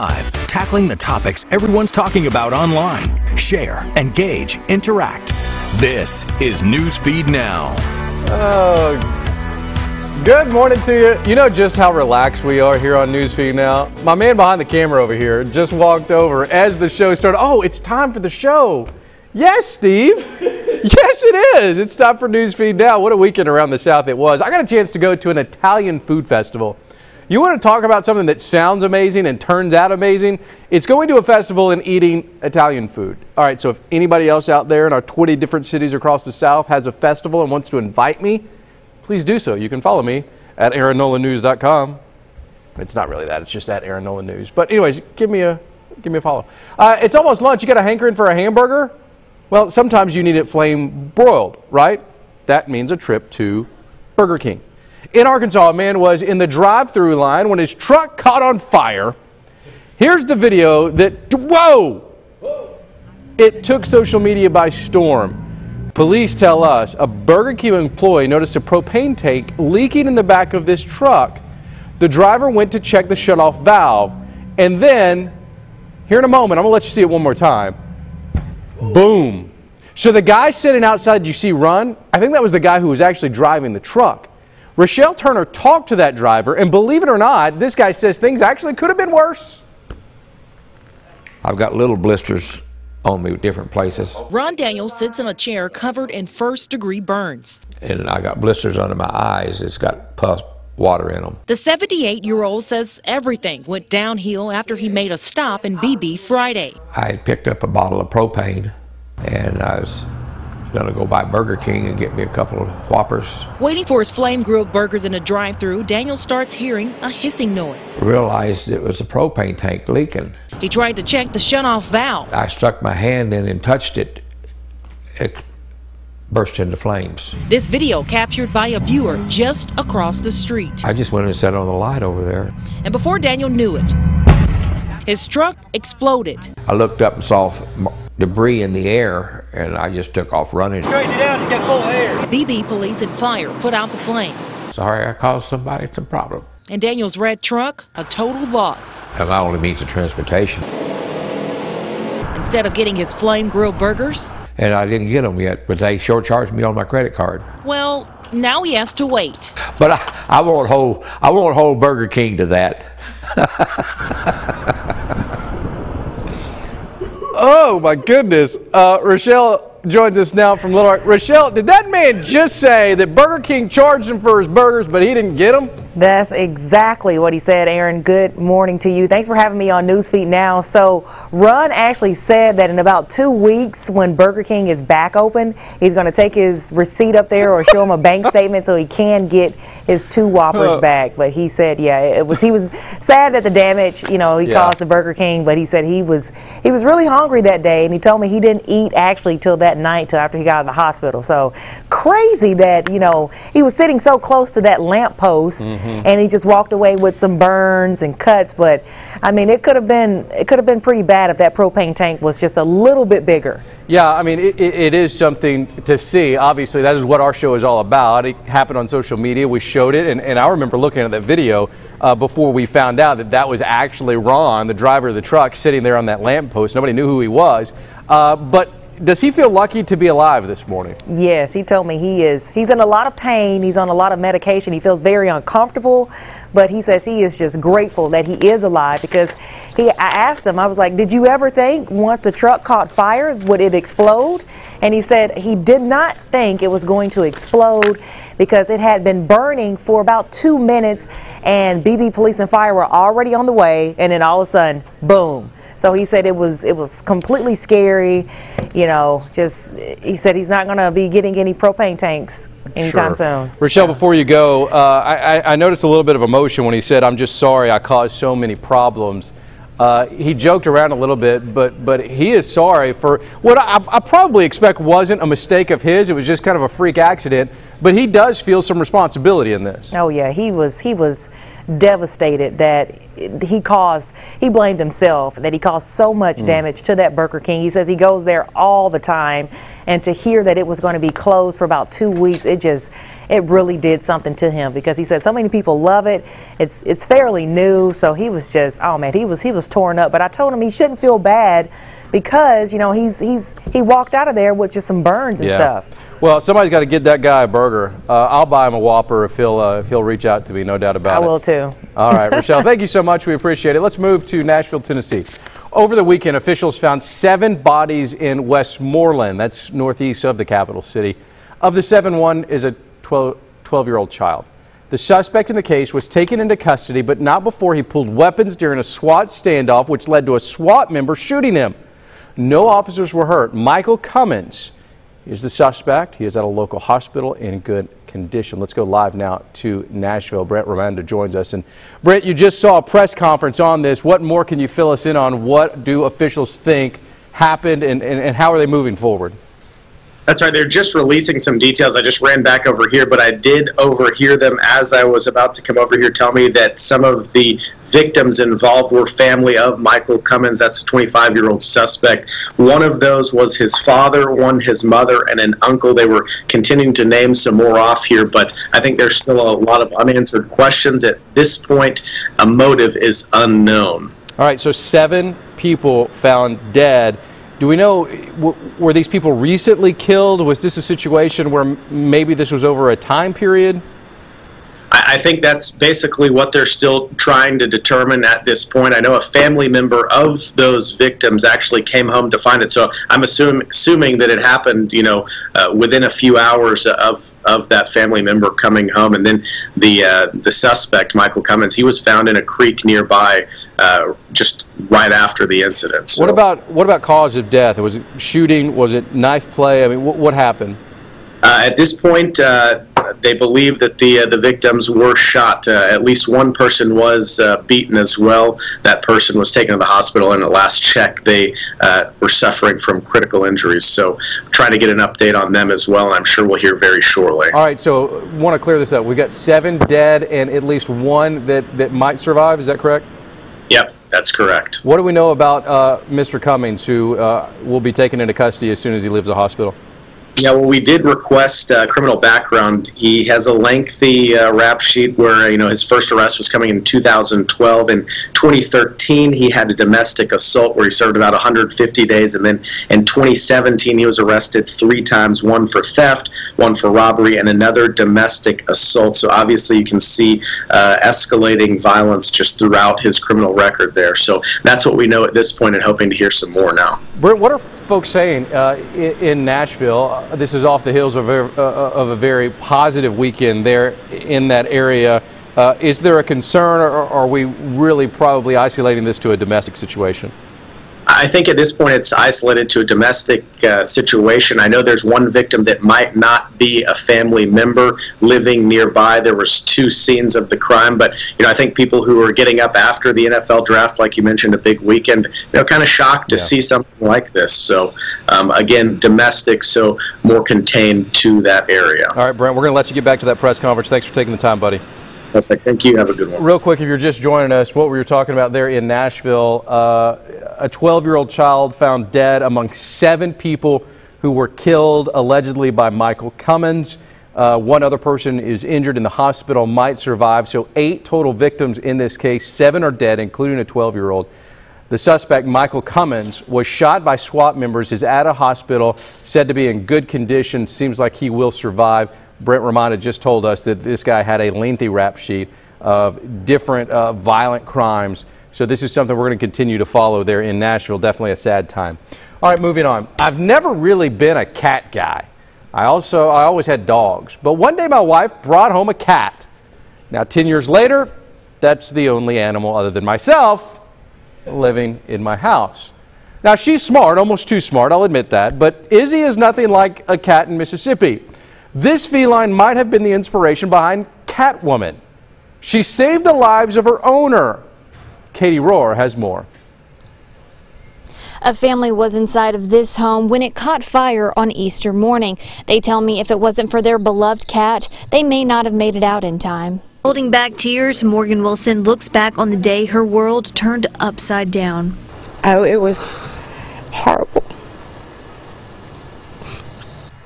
Live, tackling the topics everyone's talking about online. Share, engage, interact. This is Newsfeed Now. Good morning to you. You know just how relaxed we are here on Newsfeed Now. My man behind the camera over here just walked over as the show started. Oh, it's time for the show. Yes, Steve. Yes, it is. It's time for Newsfeed Now. What a weekend around the South it was. I got a chance to go to an Italian food festival. You want to talk about something that sounds amazing and turns out amazing? It's going to a festival and eating Italian food. All right, so if anybody else out there in our 20 different cities across the South has a festival and wants to invite me, please do so. You can follow me at AaronNolanNews.com. It's not really that. It's just at Aaron Nolan News. But anyways, give me a follow. It's almost lunch. You got a hankering for a hamburger? Well, sometimes you need it flame broiled, right? That means a trip to Burger King. In Arkansas, a man was in the drive-through line when his truck caught on fire. Here's the video that, whoa! It took social media by storm. Police tell us a Burger King employee noticed a propane tank leaking in the back of this truck. The driver went to check the shutoff valve, and then, here in a moment, I'm going to let you see it one more time. Boom. So the guy sitting outside you see run, I think that was the guy who was actually driving the truck. Rochelle Turner talked to that driver, and believe it or not, this guy says things actually could have been worse. I've got little blisters on me with different places. Ron Daniels sits in a chair covered in first-degree burns. And I got blisters under my eyes. It's got pus water in them. The 78-year-old says everything went downhill after he made a stop in BB Friday. I had picked up a bottle of propane, and I was going to go by Burger King and get me a couple of Whoppers. Waiting for his flame-grilled burgers in a drive-thru, Daniel starts hearing a hissing noise. I realized it was a propane tank leaking. He tried to check the shutoff valve. I stuck my hand in and touched it. It burst into flames. This video captured by a viewer just across the street. I just went and sat on the light over there. And before Daniel knew it, his truck exploded. I looked up and saw debris in the air, and I just took off running. Straighten it out and get full air. BB police and fire put out the flames. Sorry I caused somebody some problem. And Daniel's red truck, a total loss. And not only means of transportation. Instead of getting his flame-grilled burgers, and I didn't get them yet, but they short charged me on my credit card. well, now he has to wait. But I won't hold Burger King to that. Oh, my goodness. Rochelle joins us now from Little Rock. Rochelle, did that man just say that Burger King charged him for his burgers, but he didn't get them? That's exactly what he said, Aaron. Good morning to you. Thanks for having me on Newsfeed Now. So, Ron actually said that in about 2 weeks, when Burger King is back open, he's going to take his receipt up there or show him a bank statement so he can get his 2 Whoppers back. But he said, yeah, he was sad at the damage, he caused the Burger King, but he said he was really hungry that day, and he told me he didn't eat actually till that night, till after he got out of the hospital. So, crazy that, he was sitting so close to that lamppost. And he just walked away with some burns and cuts, but I mean, it could have been pretty bad if that propane tank was just a little bit bigger. Yeah, I mean, it is something to see. Obviously, that is what our show is all about. It happened on social media. We showed it, and I remember looking at that video before we found out that was actually Ron, the driver of the truck, sitting there on that lamppost. Nobody knew who he was, but does he feel lucky to be alive this morning? Yes, he told me he is. He's in a lot of pain. He's on a lot of medication. He feels very uncomfortable, but he says he is just grateful that he is alive because I asked him, I was like, did you ever think once the truck caught fire, would it explode? And he said he did not think it was going to explode because it had been burning for about 2 minutes and BB police and fire were already on the way, and then all of a sudden, boom. So he said it was completely scary, he said he's not going to be getting any propane tanks anytime soon. Rochelle, before you go, I noticed a little bit of emotion when he said, I'm just sorry I caused so many problems. He joked around a little bit, but he is sorry for what I probably expect wasn't a mistake of his. It was just kind of a freak accident. But he does feel some responsibility in this. Oh yeah, he was devastated that he blamed himself, that he caused so much damage to that Burger King. He says he goes there all the time, and to hear that it was going to be closed for about 2 weeks, it really did something to him, because he said so many people love it. It's fairly new, so he was just, oh man, he was torn up. But I told him he shouldn't feel bad, because you know he walked out of there with just some burns and stuff. Well, somebody's got to get that guy a burger. I'll buy him a Whopper if he'll reach out to me, no doubt about it. I will too. All right, Rochelle, thank you so much. We appreciate it. Let's move to Nashville, Tennessee. Over the weekend, officials found 7 bodies in Westmoreland. That's northeast of the capital city. Of the 7, one is a 12-year-old child. The suspect in the case was taken into custody, but not before he pulled weapons during a SWAT standoff, which led to a SWAT member shooting him. No officers were hurt. Michael Cummins is the suspect. He is at a local hospital in good condition. Let's go live now to Nashville. Brent Ramonda joins us. And Brent, you just saw a press conference on this. What more can you fill us in on? What do officials think happened, and how are they moving forward? That's right. They're just releasing some details. I just ran back over here, but I did overhear them as I was about to come over here tell me that some of the victims involved were family of Michael Cummins. That's the 25-year-old suspect. One of those was his father, one his mother, and an uncle. They were continuing to name some more off here, but I think there's still a lot of unanswered questions. At this point, a motive is unknown. All right, so 7 people found dead. Do we know, were these people recently killed? Was this a situation where maybe this was over a time period? I think that's basically what they're still trying to determine at this point. I know a family member of those victims actually came home to find it, so I'm assuming that it happened, you know, within a few hours of that family member coming home. And then the suspect, Michael Cummins, he was found in a creek nearby just right after the incident. So, what about cause of death? Was it shooting? Was it knife play? I mean, what happened? At this point, they believe that the victims were shot. At least one person was beaten as well. That person was taken to the hospital, and at last check, they were suffering from critical injuries. So trying to get an update on them as well, and I'm sure we'll hear very shortly. All right, so want to clear this up. We've got 7 dead and at least 1 that might survive. Is that correct? Yep, that's correct. What do we know about Mr. Cummings, who will be taken into custody as soon as he leaves the hospital? Yeah, well, we did request criminal background. He has a lengthy rap sheet where, you know, his first arrest was coming in 2012. In 2013, he had a domestic assault where he served about 150 days. And then in 2017, he was arrested 3 times, 1 for theft, 1 for robbery, and another domestic assault. So obviously you can see escalating violence just throughout his criminal record there. So that's what we know at this point, and hoping to hear some more now. Britt, what are folks saying in Nashville? This is off the heels of a very positive weekend there in that area. Is there a concern, or are we really probably isolating this to a domestic situation? I think at this point it's isolated to a domestic situation. I know there's one victim that might not be a family member living nearby. There was 2 scenes of the crime, but you know, I think people who are getting up after the NFL draft, like you mentioned, a big weekend, you know, kind of shocked to see something like this. So again, domestic, so more contained to that area. All right, Brent, we're going to let you get back to that press conference. Thanks for taking the time, buddy. Perfect. Thank you. Have a good one. Real quick, if you're just joining us, what we were talking about there in Nashville, a 12-year-old child found dead among 7 people who were killed allegedly by Michael Cummins. 1 other person is injured in the hospital, might survive. So 8 total victims in this case. 7 are dead, including a 12-year-old. The suspect, Michael Cummins, was shot by SWAT members, is at a hospital, said to be in good condition. Seems like he will survive. Brent Ramonda just told us that this guy had a lengthy rap sheet of different violent crimes. So this is something we're going to continue to follow there in Nashville. Definitely a sad time. All right, moving on. I've never really been a cat guy. I always had dogs. But one day my wife brought home a cat. Now 10 years later, that's the only animal other than myself living in my house. Now she's smart, almost too smart, I'll admit that. But Izzy is nothing like a cat in Mississippi. This feline might have been the inspiration behind Catwoman. She saved the lives of her owner. Katie Rohr has more. A family was inside of this home when it caught fire on Easter morning. They tell me if it wasn't for their beloved cat, they may not have made it out in time. Holding back tears, Morgan Wilson looks back on the day her world turned upside down. Oh, it was horrible.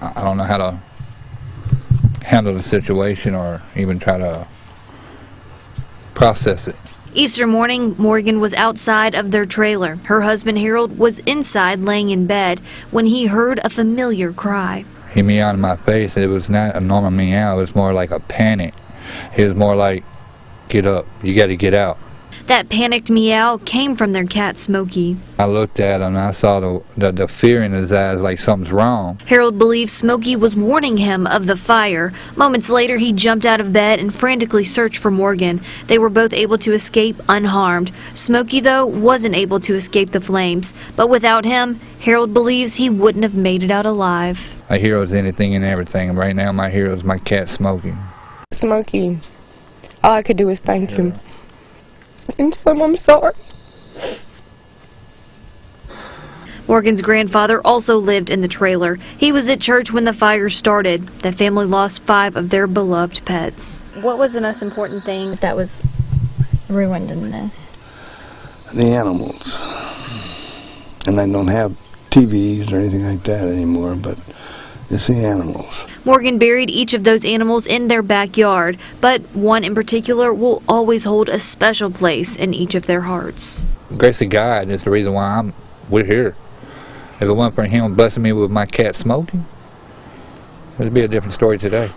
I don't know how to handle the situation or even try to process it. Easter morning, Morgan was outside of their trailer. Her husband, Harold, was inside laying in bed when he heard a familiar cry. He meowed in my face. It was not a normal meow. It was more like a panic. It was more like, get up, you got to get out. That panicked meow came from their cat, Smokey. I looked at him and I saw the fear in his eyes, like something's wrong. Harold believes Smokey was warning him of the fire. Moments later, he jumped out of bed and frantically searched for Morgan. They were both able to escape unharmed. Smokey, though, wasn't able to escape the flames. But without him, Harold believes he wouldn't have made it out alive. My hero is anything and everything. And right now, my hero is my cat, Smokey. Smokey, all I could do was thank him. And tell him I'm sorry. Morgan's grandfather also lived in the trailer. He was at church when the fire started. The family lost 5 of their beloved pets. What was the most important thing that was ruined in this? The animals. And they don't have TVs or anything like that anymore, but it's the animals. Morgan buried each of those animals in their backyard, but one in particular will always hold a special place in each of their hearts. Grace of God is the reason why we're here. If it wasn't for him blessing me with my cat Smokey, it'd be a different story today.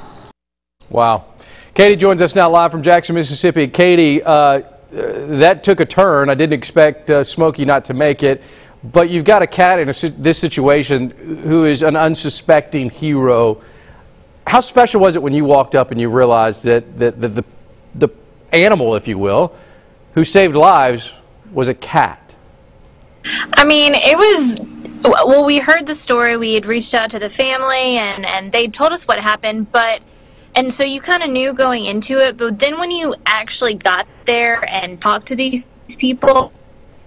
Wow. Katie joins us now live from Jackson, Mississippi. Katie, that took a turn. I didn't expect Smokey not to make it. But you've got a cat in this situation who is an unsuspecting hero. How special was it when you walked up and you realized that the animal, if you will, who saved lives was a cat? I mean, it was, well, we heard the story. We had reached out to the family, and they told us what happened. And so you kind of knew going into it. But then when you actually got there and talked to these people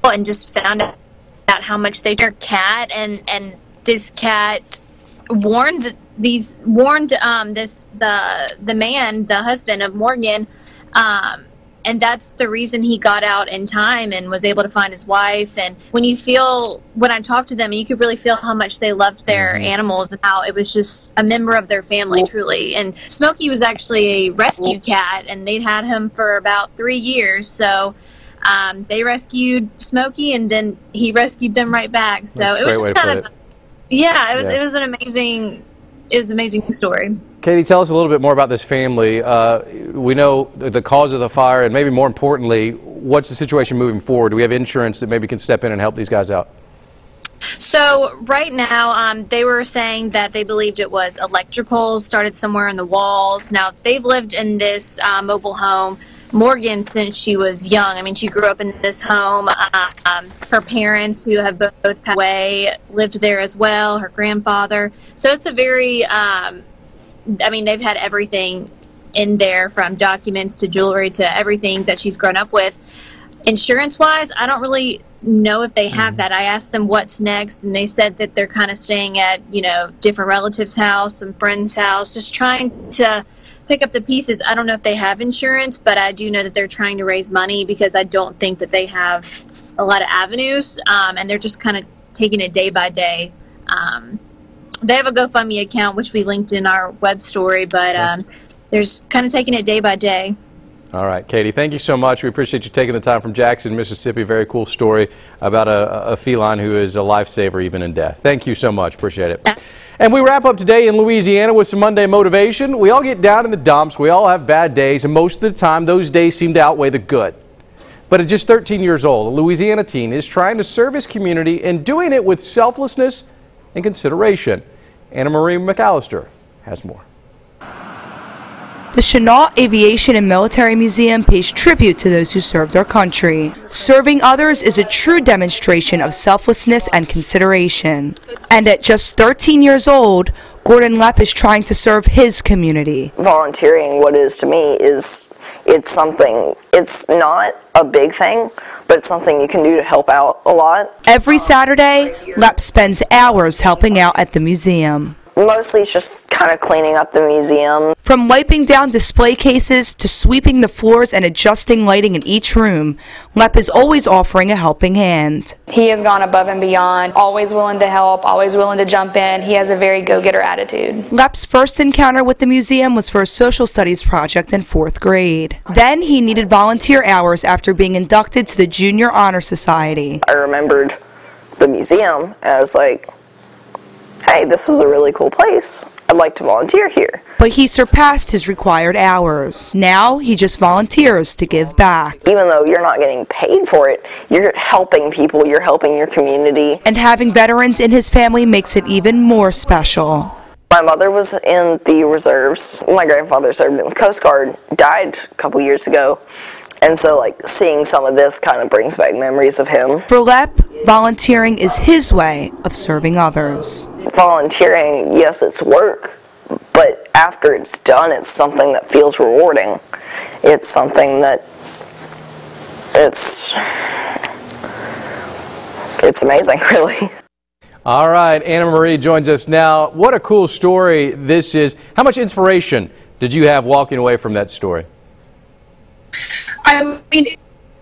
and just found out how much they their cat, and this cat warned the man, the husband of Morgan, and that's the reason he got out in time and was able to find his wife. And when I talked to them, you could really feel how much they loved their animals and how it was just a member of their family, truly. And Smokey was actually a rescue cat, and they'd had him for about 3 years, so they rescued Smokey, and then he rescued them right back. So it was just kind of, it was an amazing story. Katie, tell us a little bit more about this family. We know the cause of the fire, and maybe more importantly, what's the situation moving forward? Do we have insurance that maybe can step in and help these guys out? So right now, they were saying that they believed it was electrical, started somewhere in the walls. Now, they've lived in this mobile home, Morgan, since she was young. I mean, she grew up in this home. Her parents, who have both passed away, lived there as well, her grandfather. So it's a very, I mean, they've had everything in there, from documents to jewelry to everything that she's grown up with. Insurance-wise, I don't really know if they have that. I asked them what's next, and they said that they're kind of staying at, different relatives' house, some friends' house, just trying to pick up the pieces. I don't know if they have insurance, but I do know that they're trying to raise money, because I don't think that they have a lot of avenues, and they're just kind of taking it day by day. They have a GoFundMe account, which we linked in our web story, but they're just kind of taking it day by day. All right, Katie, thank you so much. We appreciate you taking the time from Jackson, Mississippi. Very cool story about a feline who is a lifesaver even in death. Thank you so much. Appreciate it. And we wrap up today in Louisiana with some Monday motivation. We all get down in the dumps. We all have bad days, and most of the time those days seem to outweigh the good. But at just 13 years old, a Louisiana teen is trying to serve his community and doing it with selflessness and consideration. Anna Marie McAllister has more. The Chenault Aviation and Military Museum pays tribute to those who served our country. Serving others is a true demonstration of selflessness and consideration. And at just 13 years old, Gordon Lepp is trying to serve his community. Volunteering, what it is to me, is it's something, it's not a big thing, but it's something you can do to help out a lot. Every Saturday, Lep spends hours helping out at the museum. Mostly it's just kind of cleaning up the museum. From wiping down display cases to sweeping the floors and adjusting lighting in each room, Lep is always offering a helping hand. He has gone above and beyond, always willing to help, always willing to jump in. He has a very go-getter attitude. Lep's first encounter with the museum was for a social studies project in 4th grade. Then he needed volunteer hours after being inducted to the Junior Honor Society. I remembered the museum and I was like, hey, this is a really cool place. I'd like to volunteer here. But he surpassed his required hours. Now he just volunteers to give back. Even though you're not getting paid for it, you're helping people, you're helping your community. And having veterans in his family makes it even more special. My mother was in the reserves. My grandfather served in the Coast Guard, died a couple years ago. And so, like, seeing some of this kind of brings back memories of him. For Lep, volunteering is his way of serving others. Volunteering, yes, it's work, but after it's done, it's something that feels rewarding. It's something that it's amazing, really. All right, Anna Marie joins us now. What a cool story this is. How much inspiration did you have walking away from that story? I mean,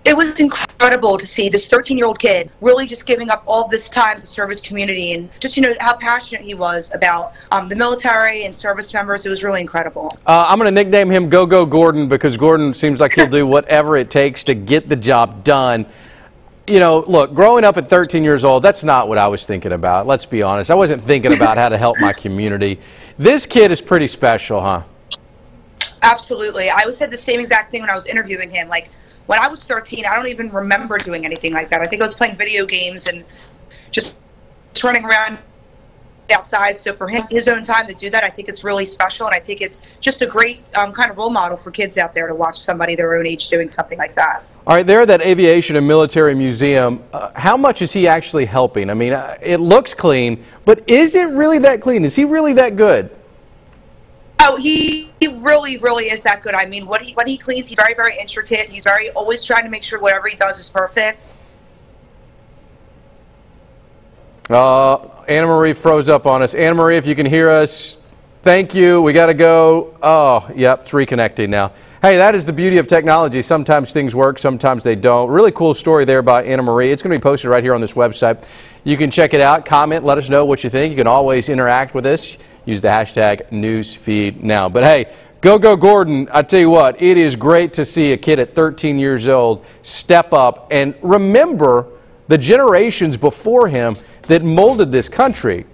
it was incredible to see this 13-year-old kid really just giving up all this time to serve his community, and just, you know, how passionate he was about the military and service members. It was really incredible. I'm going to nickname him Go-Go Gordon because Gordon seems like he'll do whatever it takes to get the job done. You know, look, growing up at 13 years old, that's not what I was thinking about. Let's be honest. I wasn't thinking about how to help my community. This kid is pretty special, huh? Absolutely. I said the same exact thing when I was interviewing him. Like, when I was 13, I don't even remember doing anything like that. I think I was playing video games and just running around outside. So for him, his own time to do that, I think it's really special, and I think it's just a great kind of role model for kids out there to watch somebody their own age doing something like that. All right, there at that Aviation and Military Museum, how much is he actually helping? I mean, it looks clean, but is it really that clean? Is he really that good? Oh, he really, really is that good. I mean, when he cleans, he's very, very intricate. He's always trying to make sure whatever he does is perfect. Anna Marie froze up on us. Anna Marie, if you can hear us, thank you. We got to go. Oh, yep, it's reconnecting now. Hey, that is the beauty of technology. Sometimes things work, sometimes they don't. Really cool story there by Anna Marie. It's going to be posted right here on this website. You can check it out, comment, let us know what you think. You can always interact with us. Use the hashtag #NewsfeedNow. But hey, Go-Go Gordon, I tell you what, it is great to see a kid at 13 years old step up and remember the generations before him that molded this country.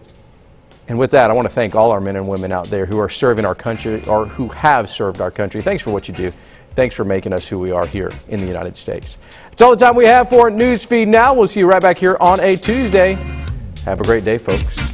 And with that, I want to thank all our men and women out there who are serving our country or who have served our country. Thanks for what you do. Thanks for making us who we are here in the United States. That's all the time we have for Newsfeed Now. We'll see you right back here on a Tuesday. Have a great day, folks.